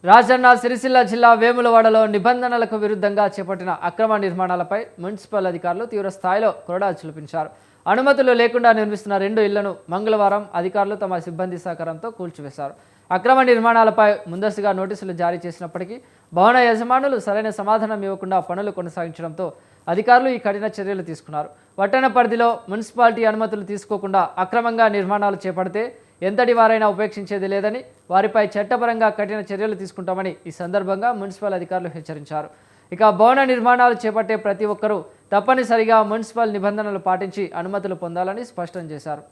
రాజన్న సిరిసిల్ల జిల్లా వేములవాడలో నిబంధనలకు విరుద్ధంగా చేపట్టిన అక్రమ నిర్మాణాలపై మున్సిపల్ అధికారులు తీవ్ర స్థాయిలో కొరడా చూపించారు. అనుమతులు లేకుండా నిర్మిస్తున్న 2 ఇళ్లను మంగళవారం అధికారులు తమ సిబ్బంది సహకారంతో కూల్చివేశారు. అక్రమ నిర్మాణాలపై ముందస్తుగా నోటీసులు జారీ చేసినప్పటికీ భవన యజమానులు సరైన సమాధానం ఇవ్వకుండా పనులు కొనసాగించడంతో అధికారులు ఈ కఠిన చర్యలు తీసుకున్నారు. పట్టణ పరిధిలో మున్సిపాలిటీ అనుమతులు తీసుకోకుండా అక్రమంగా నిర్మాణాలు చేపడితే ఎంతటి వారైనా ఉపేక్షించేది లేదని, వారిపై చట్టపరంగా కఠిన చర్యలు తీసుకుంటామని ఈ సందర్భంగా మున్సిపల్ అధికారులు హెచ్చరించారు. ఇక భవన నిర్మాణాలు చేపట్టే ప్రతి ఒక్కరూ తప్పనిసరిగా మున్సిపల్ నిబంధనలు పాటించి అనుమతులు పొందాలని స్పష్టం చేశారు.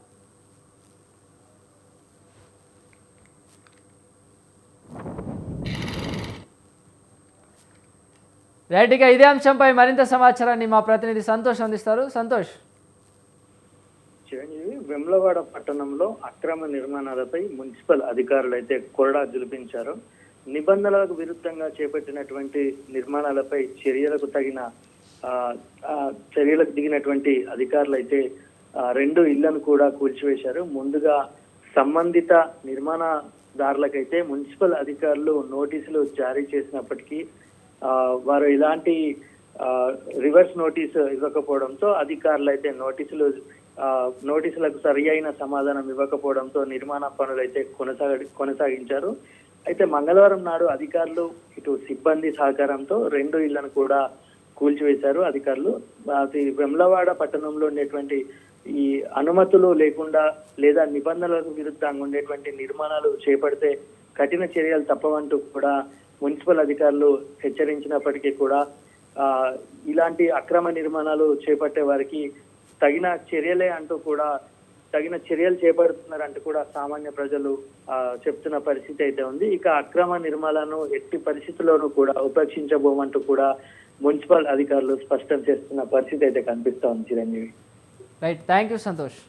రైట్, ఇక ఇదే అంశంపై మరింత సమాచారాన్ని మా ప్రతినిధి సంతోష్ అందిస్తారు. సంతోష్. చిరంజీవి, వెమ్లవాడ పట్టణంలో అక్రమ నిర్మాణాలపై మున్సిపల్ అధికారులు అయితే కొరడా జులిపించారు. నిబంధనలకు విరుద్ధంగా చేపట్టినటువంటి నిర్మాణాలపై చర్యలకు దిగినటువంటి అధికారులు అయితే 2 ఇళ్లను కూడా కూల్చివేశారు. ముందుగా సంబంధిత నిర్మాణదారులకైతే మున్సిపల్ అధికారులు నోటీసులు జారీ చేసినప్పటికీ వారు ఇలాంటి రివర్స్ నోటీసు ఇవ్వకపోవడంతో అధికారులు అయితే నోటీసులకు సరి అయిన సమాధానం ఇవ్వకపోవడంతో నిర్మాణ పనులైతే కొనసాగించారు. అయితే మంగళవారం నాడు అధికారులు ఇటు సిబ్బంది సహకారంతో 2 ఇళ్లను కూడా కూల్చివేశారు. అధికారులు వెమ్లవాడ పట్టణంలో ఉండేటువంటి ఈ అనుమతులు లేకుండా లేదా నిబంధనలకు విరుద్ధంగా ఉండేటువంటి నిర్మాణాలు చేపడితే కఠిన చర్యలు తప్పవంటూ కూడా మున్సిపల్ అధికారులు హెచ్చరించినప్పటికీ కూడా ఇలాంటి అక్రమ నిర్మాణాలు చేపట్టే వారికి తగిన చర్యలు చేపడుతున్నారంటూ కూడా సామాన్య ప్రజలు చెప్తున్న పరిస్థితి అయితే ఉంది. ఇక అక్రమ నిర్మాణాలను ఎట్టి పరిస్థితుల్లోనూ కూడా ఉపేక్షించబోమంటూ కూడా మున్సిపల్ అధికారులు స్పష్టం చేస్తున్న పరిస్థితి అయితే కనిపిస్తా ఉంది. Chiranjeevi. Right, thank you Santosh.